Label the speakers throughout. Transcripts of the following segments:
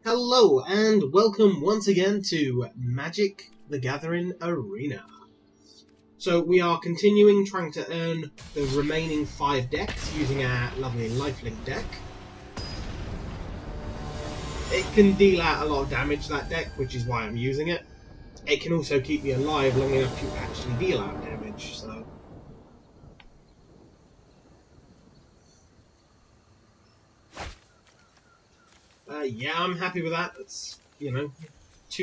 Speaker 1: Hello and welcome once again to Magic the Gathering Arena. So we are continuing trying to earn the remaining 5 decks using our lovely Lifelink deck. It can deal out a lot of damage, that deck, which is why I'm using it. It can also keep me alive long enough to actually deal out damage, so... yeah, I'm happy with that. It's, 2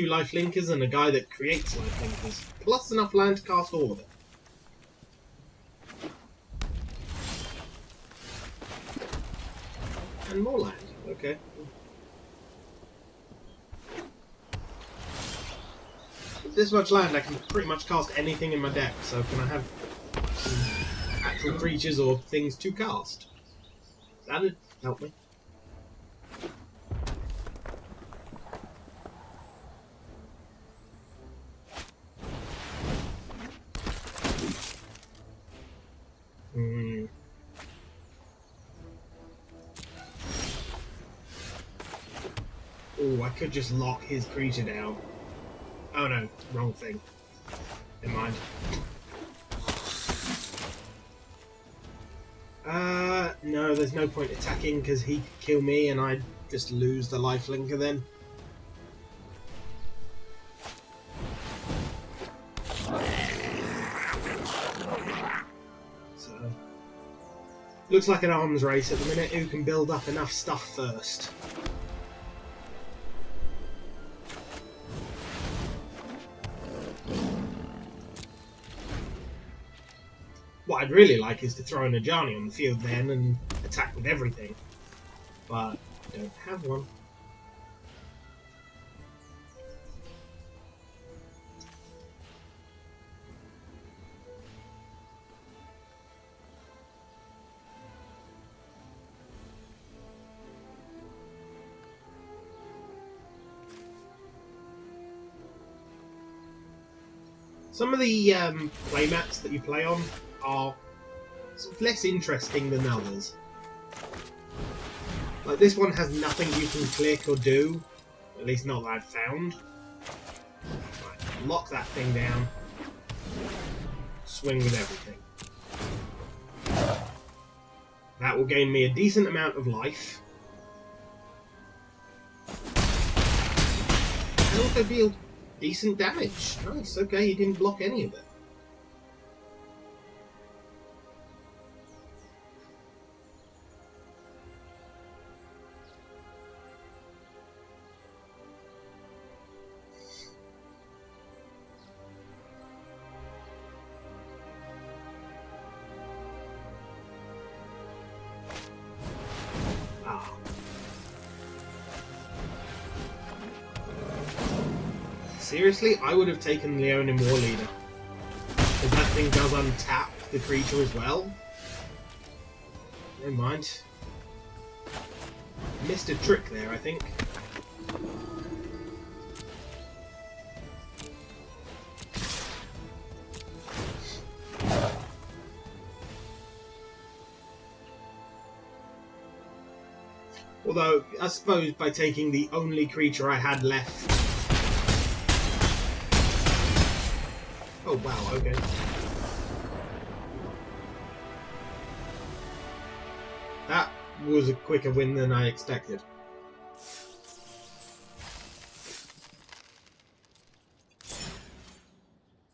Speaker 1: Lifelinkers and a guy that creates Lifelinkers, plus enough land to cast all of it. And more land, okay. With this much land, I can pretty much cast anything in my deck, so can I have some actual creatures or things to cast? That'd help me. Oh, I could just lock his creature down. Oh no, wrong thing. Never mind. No, there's no point attacking because he could kill me and I'd just lose the Lifelinker then. So, looks like an arms race at the minute. Who can build up enough stuff first? What I'd really like is to throw an Ajani on the field then and attack with everything. But I don't have one. Some of the playmats that you play on are sort of less interesting than others. Like this one has nothing you can click or do, at least not that I've found. Right, lock that thing down, swing with everything. That will gain me a decent amount of life. And also deal decent damage. Nice, okay, he didn't block any of it. Seriously, I would have taken Leonin War Leader. Because that thing does untap the creature as well. Never mind. Missed a trick there, I think. Although, I suppose by taking the only creature I had left... Oh wow, okay. That was a quicker win than I expected.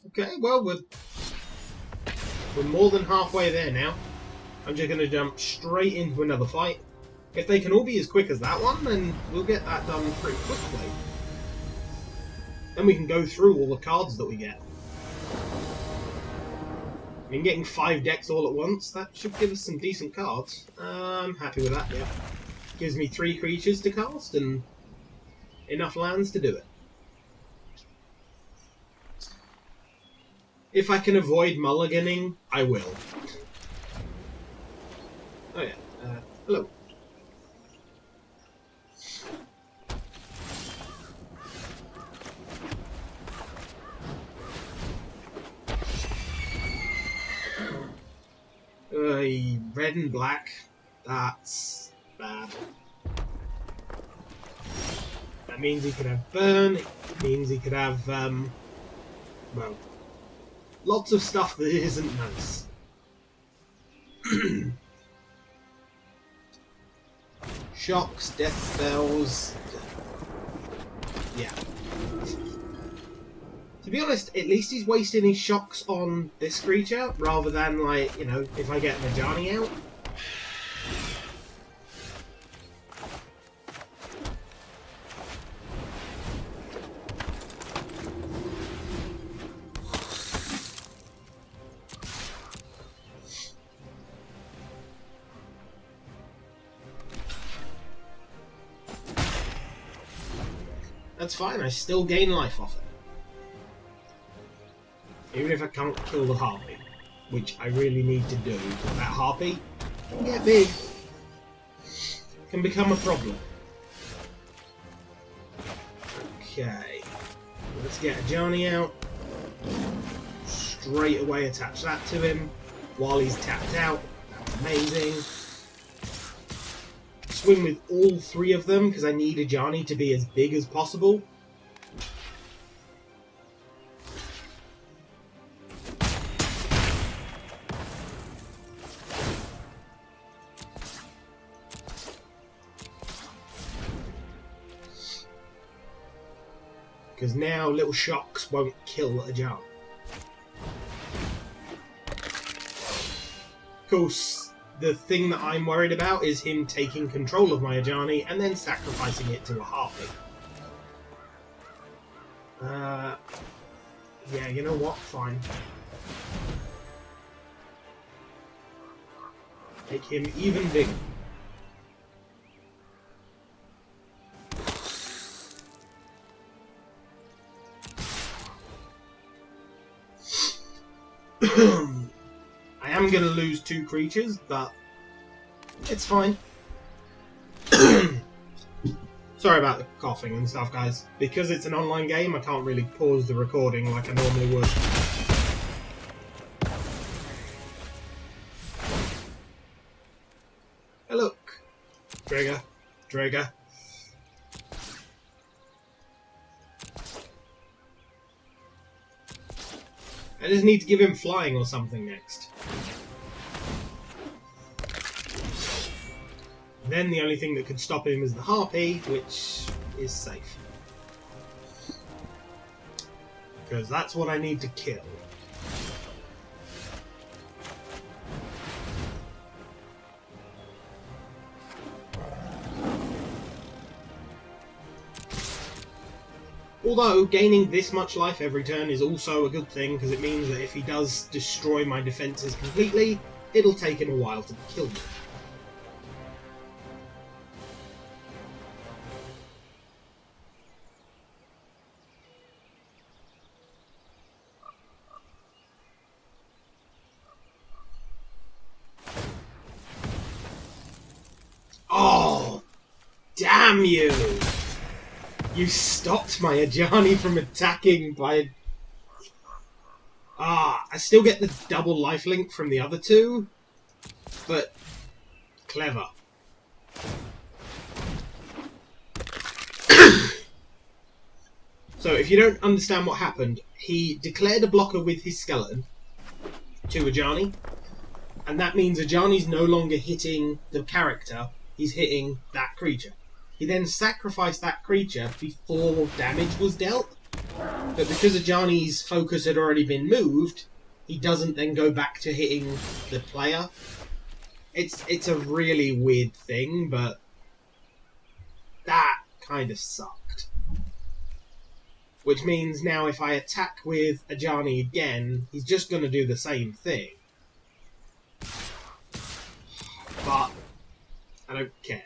Speaker 1: Okay, well, we're more than halfway there now. I'm just going to jump straight into another fight. If they can all be as quick as that one, then we'll get that done pretty quickly. Then we can go through all the cards that we get. I mean, getting 5 decks all at once, that should give us some decent cards. I'm happy with that, yeah. Gives me 3 creatures to cast and enough lands to do it. If I can avoid mulliganing, I will. Oh yeah, hello. Red and black. That's bad. That means he could have burn, it means he could have, well, lots of stuff that isn't nice. Shocks, death spells. Yeah. To be honest, at least he's wasting his shocks on this creature, rather than, like, you know, if I get Ajani out. That's fine, I still gain life off it. Even if I can't kill the harpy, which I really need to do, because that harpy can get big. Can become a problem. Okay. Let's get Ajani out. Straight away attach that to him while he's tapped out. That's amazing. Swim with all three of them because I need Ajani to be as big as possible. Because now little shocks won't kill Ajani. Of course, the thing that I'm worried about is him taking control of my Ajani and then sacrificing it to a harpy. Yeah, you know what? Fine. Make him even bigger. I am going to lose 2 creatures, but it's fine. Sorry about the coughing and stuff, guys. Because it's an online game, I can't really pause the recording like I normally would. Hey, look. Trigger. Trigger. I just need to give him flying or something next. Then the only thing that could stop him is the harpy, which is safe. Because that's what I need to kill. Although, gaining this much life every turn is also a good thing, because it means that if he does destroy my defences completely, it'll take him a while to kill me. Oh! Damn you! You stopped my Ajani from attacking by... I still get the double lifelink from the other 2, but clever. So if you don't understand what happened, he declared a blocker with his skeleton to Ajani, and that means Ajani's no longer hitting the character, he's hitting that creature. He then sacrificed that creature before damage was dealt. But because Ajani's focus had already been moved, he doesn't then go back to hitting the player. It's a really weird thing, but that kind of sucked. Which means now if I attack with Ajani again, he's just going to do the same thing. But I don't care.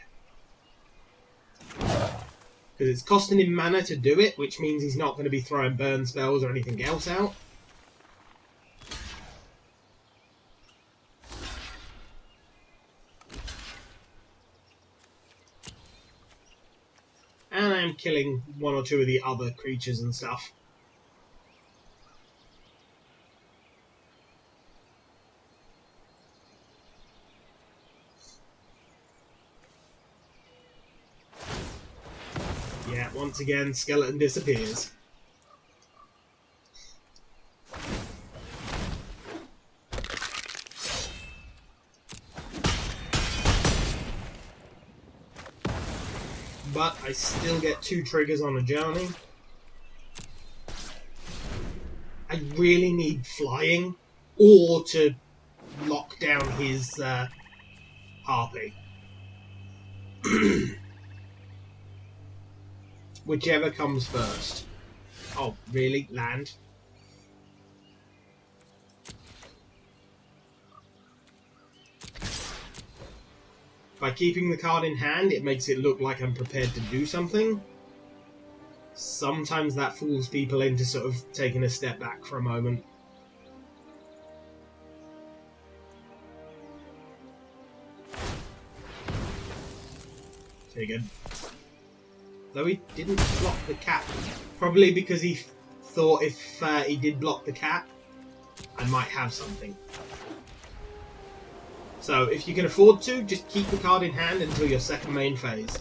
Speaker 1: Because it's costing him mana to do it, which means he's not going to be throwing burn spells or anything else out. And I'm killing 1 or 2 of the other creatures and stuff. Yeah, once again, skeleton disappears. But I still get 2 triggers on Ajani. I really need flying, or to lock down his Harpy. Whichever comes first. Oh, really? Land? By keeping the card in hand, it makes it look like I'm prepared to do something. Sometimes that fools people into sort of taking a step back for a moment. Figured. Though he didn't block the cat. Probably because he thought if he did block the cat, I might have something. So if you can afford to, just keep the card in hand until your second main phase.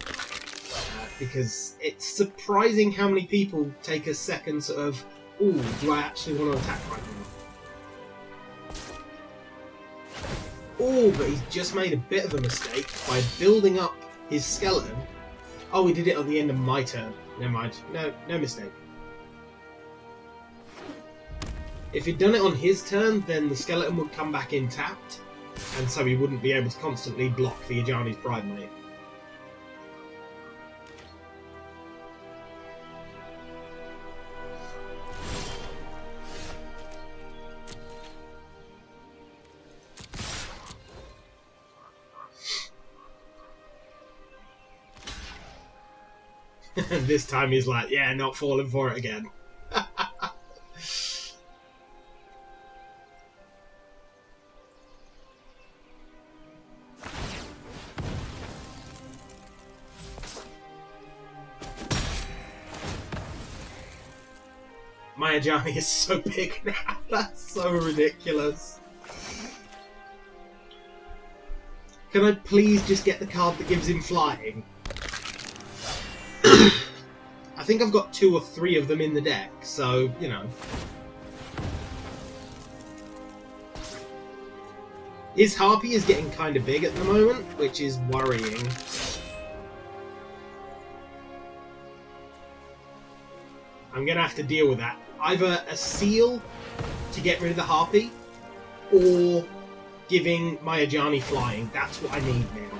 Speaker 1: Because it's surprising how many people take a second sort of, ooh, do I actually want to attack right now? Ooh, but he's just made a bit of a mistake by building up his skeleton. Oh, he did it on the end of my turn. Never mind. No mistake. If he'd done it on his turn, then the skeleton would come back intact, and so he wouldn't be able to constantly block the Ajani's Bridemate. This time he's like, yeah, not falling for it again. My Ajani is so big now. That's so ridiculous. Can I please just get the card that gives him flying? I think I've got 2 or 3 of them in the deck, so, you know. His Harpy is getting kind of big at the moment, which is worrying. I'm going to have to deal with that. Either a seal to get rid of the Harpy, or giving my Ajani flying. That's what I need now.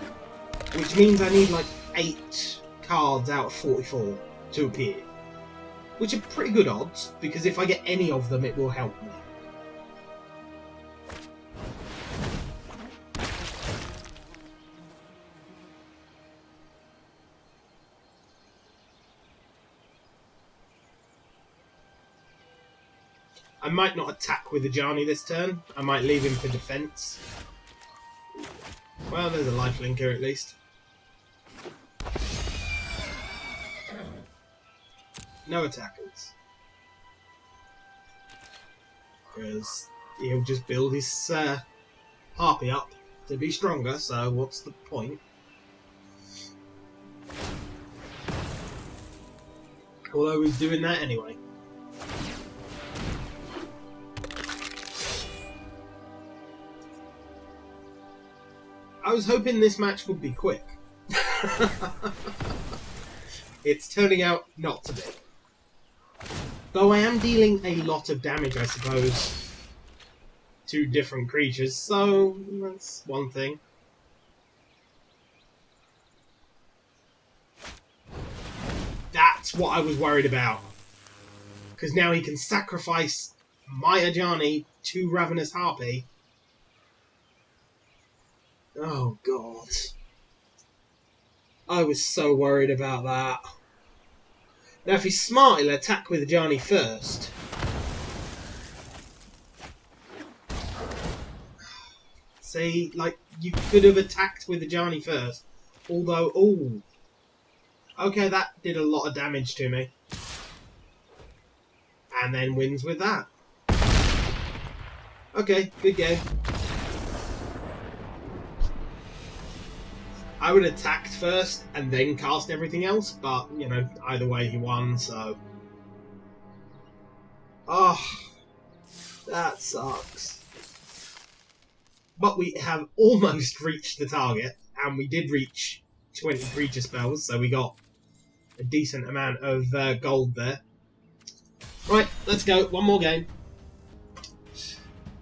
Speaker 1: Which means I need like 8 cards out of 44 to appear. Which are pretty good odds, because if I get any of them, it will help me. I might not attack with Ajani this turn. I might leave him for defense. Well, there's a lifelinker at least. No attackers. Because he'll just build his Harpy up to be stronger, so what's the point? Although he's doing that anyway. I was hoping this match would be quick. It's turning out not to be. Though I am dealing a lot of damage, I suppose, to different creatures, so that's one thing. That's what I was worried about. Because now he can sacrifice my Ajani to Ravenous Harpy. Oh, God. I was so worried about that. Now, if he's smart, he'll attack with Ajani first. See, like, you could have attacked with Ajani first. Although, ooh. Okay, that did a lot of damage to me. And then wins with that. Okay, good game. I would have attacked first and then cast everything else, but, you know, either way he won, so... Oh, that sucks. But we have almost reached the target, and we did reach 20 creature spells, so we got a decent amount of gold there. Right, let's go. One more game.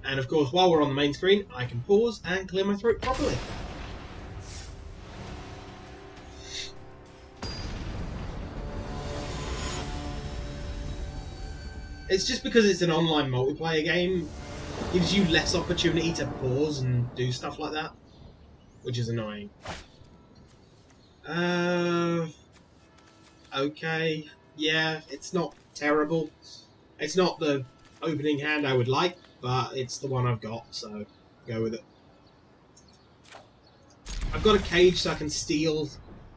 Speaker 1: And of course, while we're on the main screen, I can pause and clear my throat properly. It's just because it's an online multiplayer game, gives you less opportunity to pause and do stuff like that, which is annoying. Okay, yeah, it's not terrible. It's not the opening hand I would like, but it's the one I've got, so go with it. I've got a cage so I can steal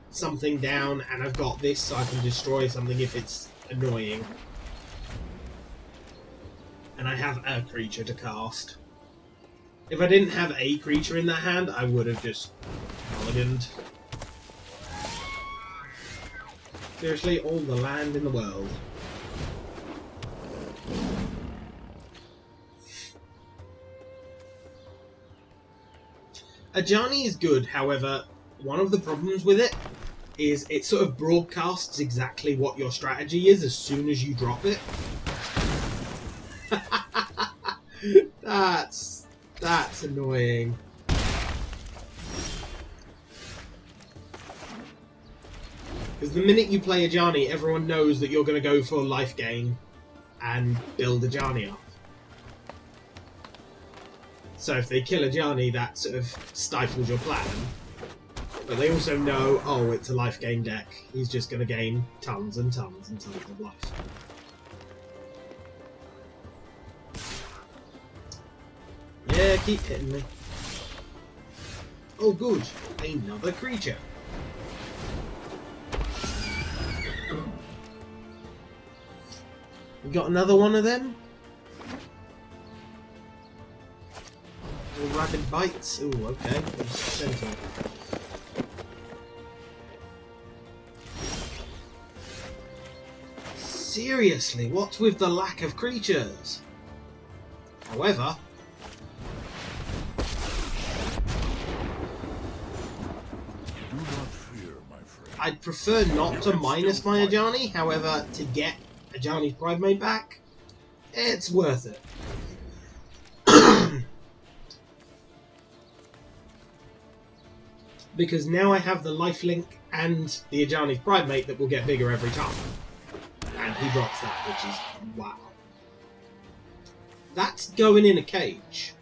Speaker 1: something down, and I've got this so I can destroy something if it's annoying. And I have a creature to cast. If I didn't have a creature in that hand, I would have just mulliganed. Seriously, all the land in the world. Ajani is good, however, one of the problems with it is it sort of broadcasts exactly what your strategy is as soon as you drop it. That's annoying. Because the minute you play Ajani, everyone knows that you're going to go for life gain and build Ajani up. So if they kill Ajani, that sort of stifles your plan. But they also know, oh, it's a life gain deck. He's just going to gain tons and tons and tons of life. Yeah, keep hitting me. Oh good, another creature. We got another one of them? Rapid bites. Ooh, okay. Centaur. Seriously, what's with the lack of creatures? However, I'd prefer not to minus my Ajani, however, to get Ajani's Pridemate back, it's worth it. Because now I have the lifelink and the Ajani's Pridemate that will get bigger every time. And he drops that, which is wow. That's going in a cage.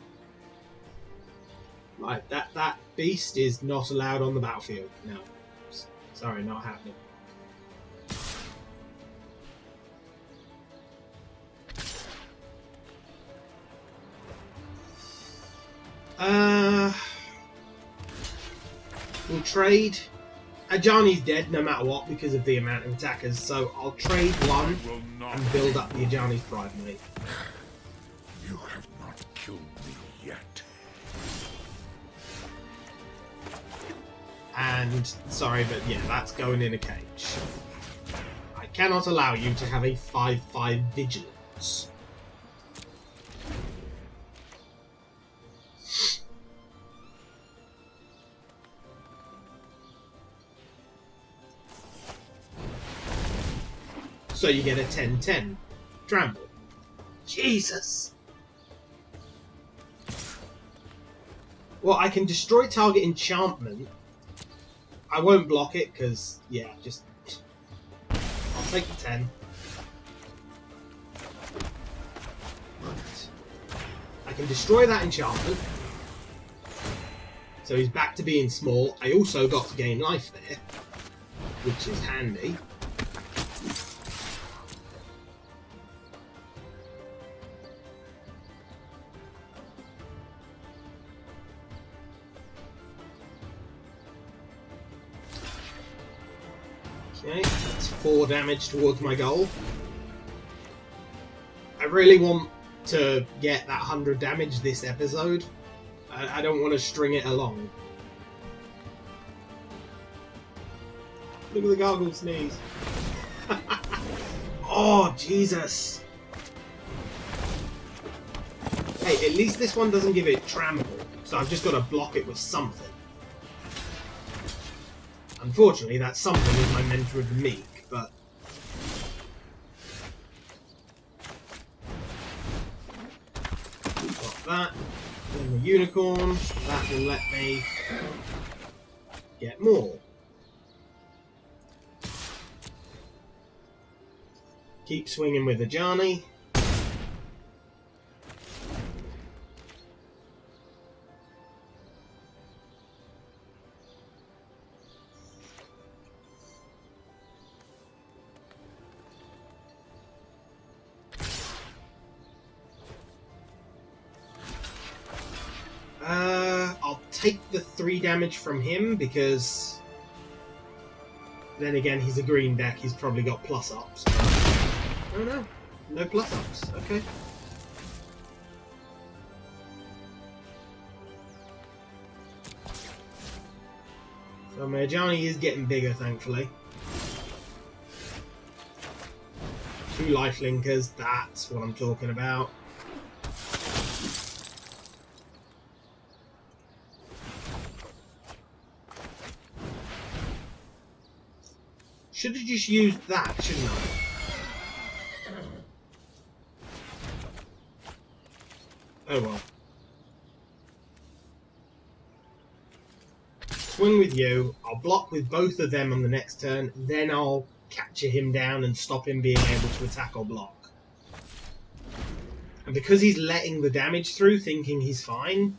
Speaker 1: Right, that beast is not allowed on the battlefield. No. Sorry, not happening. We'll trade. Ajani's dead no matter what because of the amount of attackers, so I'll trade one and build up the Ajani's Pridemate.
Speaker 2: You have not killed me yet.
Speaker 1: And, sorry, but yeah, that's going in a cage. I cannot allow you to have a 5/5 vigilance. So you get a 10/10 Trample. Jesus! Well, I can destroy target enchantment. I won't block it, because, yeah, just... I'll take the 10. Right. I can destroy that enchantment. So he's back to being small. I also got to gain life there, which is handy. Okay, that's 4 damage towards my goal. I really want to get that 100 damage this episode. I don't want to string it along. Look at the gargle sneeze. Oh, Jesus. Hey, at least this one doesn't give it trample, so I've just got to block it with something. Unfortunately, that something is my Mentor of the Meek, but... got that. Then the Unicorn. That will let me get more. Keep swinging with Ajani. I'll take the 3 damage from him because then again he's a green deck, he's probably got plus ups. Oh no, no plus ups, okay. So my Ajani is getting bigger, thankfully. 2 lifelinkers, that's what I'm talking about. Should have just used that, shouldn't I? Oh well. Swing with you, I'll block with both of them on the next turn, then I'll capture him down and stop him being able to attack or block. And because he's letting the damage through, thinking he's fine,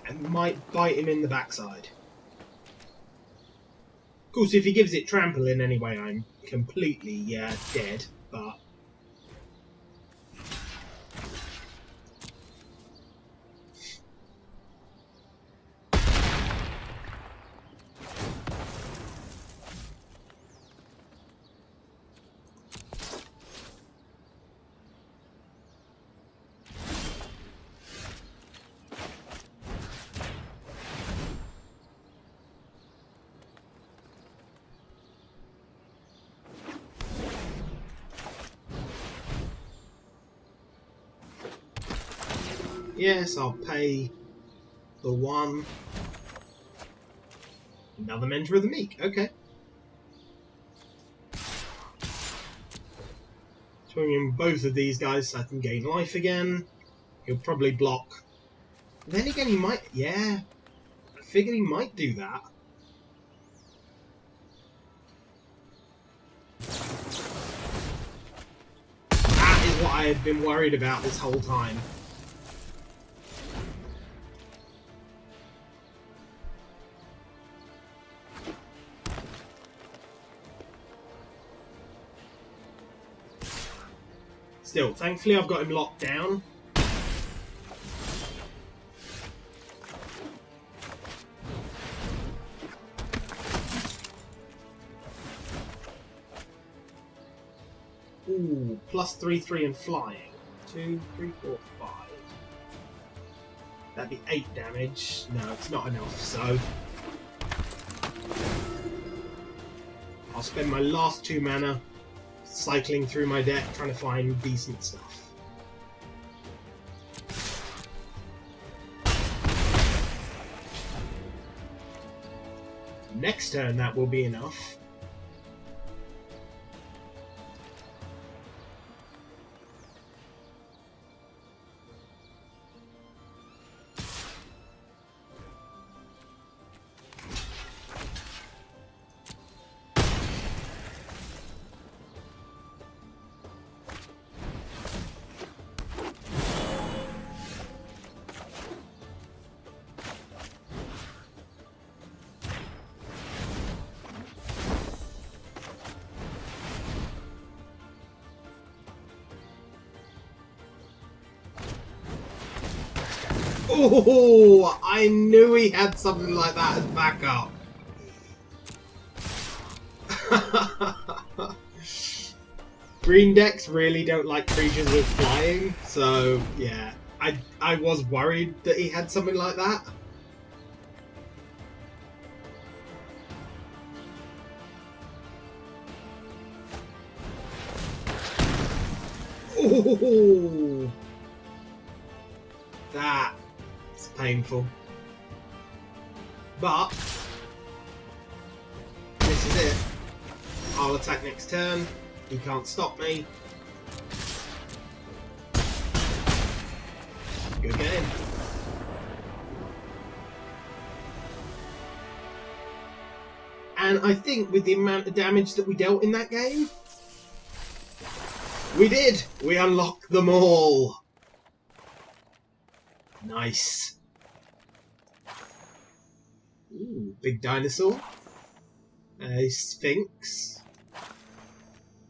Speaker 1: I might bite him in the backside. Of course, if he gives it trample in any way, I'm completely dead, but... yes, I'll pay the 1. Another Mentor of the Meek, okay. Swinging both of these guys so I can gain life again. He'll probably block. Then again, he might... yeah. I figured he might do that. That is what I had been worried about this whole time. Still, thankfully I've got him locked down. Ooh, plus 3/3 and flying. 2, 3, 4, 5. That'd be 8 damage. No, it's not enough, so... I'll spend my last 2 mana cycling through my deck, trying to find decent stuff. Next turn, that will be enough. Oh, I knew he had something like that as backup. Green decks really don't like creatures with flying, so yeah, I was worried that he had something like that. Oh, that's painful. But this is it. I'll attack next turn. He can't stop me. Go get him. And I think with the amount of damage that we dealt in that game, we did! We unlocked them all! Nice. Ooh, big dinosaur. A sphinx.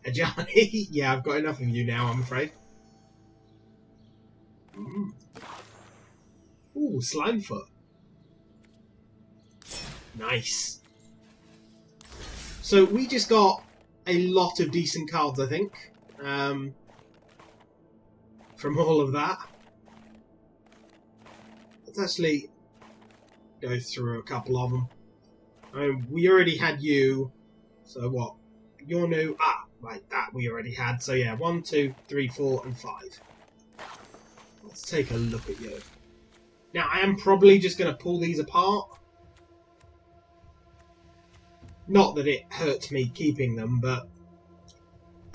Speaker 1: A Johnny. Yeah, I've got enough of you now, I'm afraid. Ooh, Slimefoot. Nice. So we just got a lot of decent cards, I think, from all of that. Let's actually go through a couple of them. We already had you, so what? You're new. Ah, right, that we already had. So yeah, 1, 2, 3, 4, and 5. Let's take a look at you. Now, I am probably just going to pull these apart. Not that it hurts me keeping them, but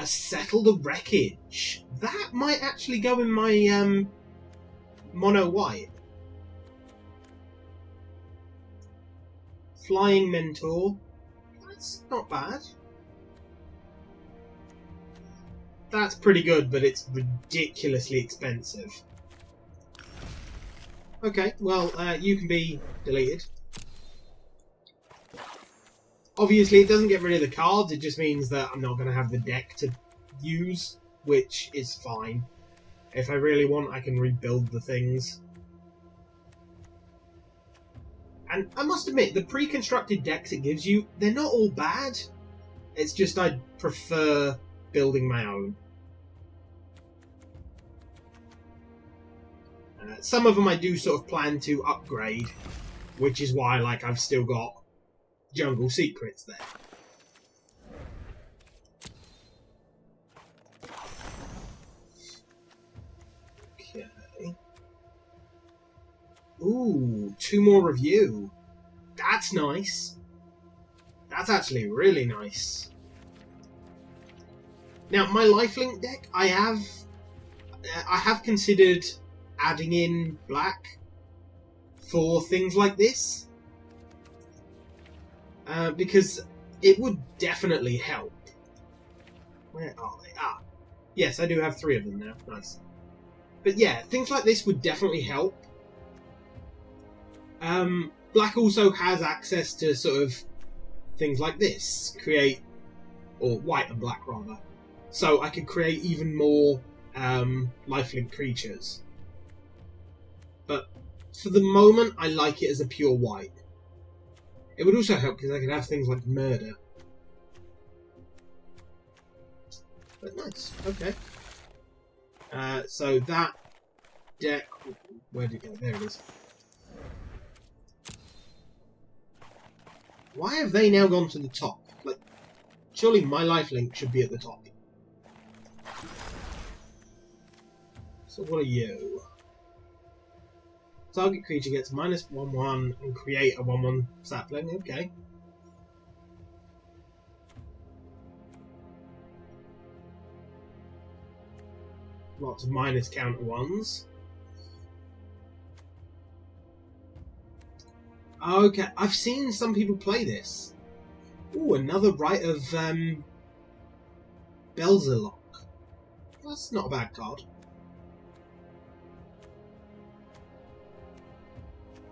Speaker 1: a Settle the Wreckage. That might actually go in my mono white. Flying Mentor. That's not bad. That's pretty good, but it's ridiculously expensive. Okay, well, you can be deleted. Obviously, it doesn't get rid of the cards, it just means that I'm not going to have the deck to use, which is fine. If I really want, I can rebuild the things. And I must admit, the pre-constructed decks it gives you, they're not all bad. It's just I prefer building my own. Some of them I do sort of plan to upgrade, which is why, like, I've still got Jungle Secrets there. Okay. Ooh, 2 more review. That's nice. That's actually really nice. Now, my lifelink deck, I have considered adding in black for things like this. Because it would definitely help. Where are they? Ah, yes, I do have 3 of them now. Nice. But yeah, things like this would definitely help. Black also has access to sort of things like this. Or white and black rather. So I could create even more lifelink creatures. But for the moment, I like it as a pure white. It would also help because I could have things like murder. But nice, okay. So that deck... Where did it go? There it is. Why have they now gone to the top? Like, surely my lifelink should be at the top. So what are you? Target creature gets -1/1 and create a 1/1 sapling. Okay. Lots of minus counter ones. Okay, I've seen some people play this. Ooh, another Rite of Belzeloc. That's not a bad card.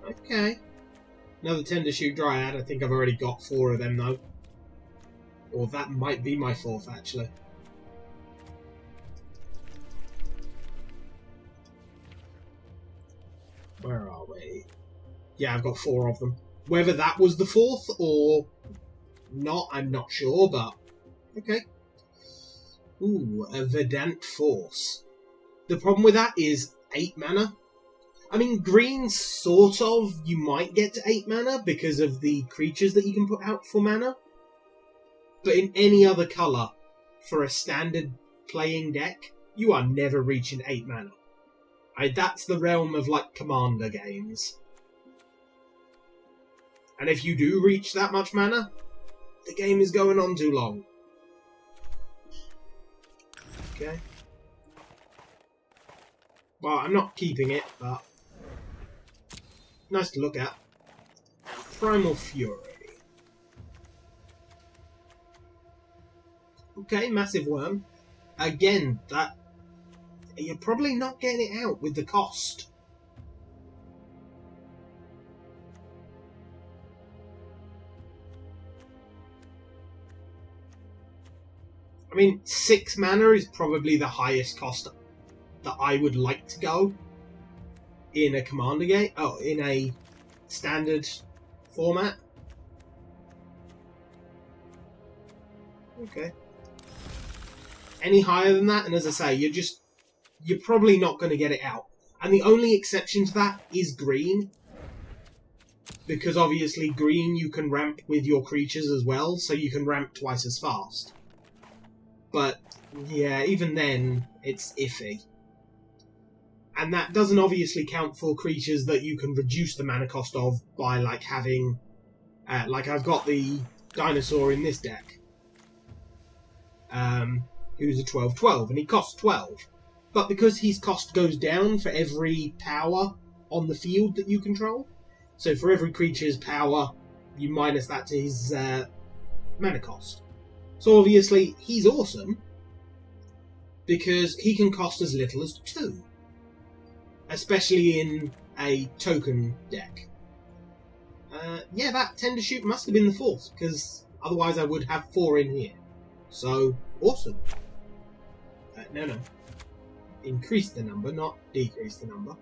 Speaker 1: Okay. Another Tender Shoot Dryad. I think I've already got 4 of them though. Or that might be my 4th actually. Where are we? Yeah, I've got 4 of them. Whether that was the 4th or not, I'm not sure, but okay. Ooh, a Verdant Force. The problem with that is 8 mana. I mean, green, sort of, you might get to 8 mana because of the creatures that you can put out for mana. But in any other colour, for a standard playing deck, you are never reaching 8 mana. That's the realm of, like, commander games. And if you do reach that much mana, the game is going on too long. Okay. Well, I'm not keeping it, but nice to look at. Primal Fury. Okay, Massive Worm. Again, that you're probably not getting it out with the cost. I mean, 6 mana is probably the highest cost that I would like to go in a commander game. Oh, in a standard format. Okay. Any higher than that, and as I say, you're probably not going to get it out. And the only exception to that is green. Because obviously green you can ramp with your creatures as well, so you can ramp twice as fast. But, yeah, even then, it's iffy. And that doesn't obviously count for creatures that you can reduce the mana cost of by, like, having... like, I've got the dinosaur in this deck. Who's a 12/12, and he costs 12. But because his cost goes down for every power on the field that you control, so for every creature's power, you minus that to his mana cost. So obviously, he's awesome, because he can cost as little as 2. Especially in a token deck. Yeah, that Tender Shoot must have been the 4th, because otherwise I would have 4 in here. So, awesome. No. Increase the number, not decrease the number.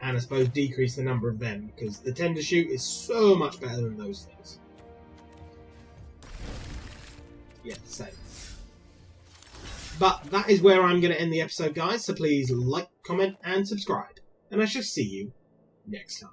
Speaker 1: And I suppose decrease the number of them, because the Tender Shoot is so much better than those things. Yeah, same. But that is where I'm going to end the episode, guys, so please like, comment, and subscribe. And I shall see you next time.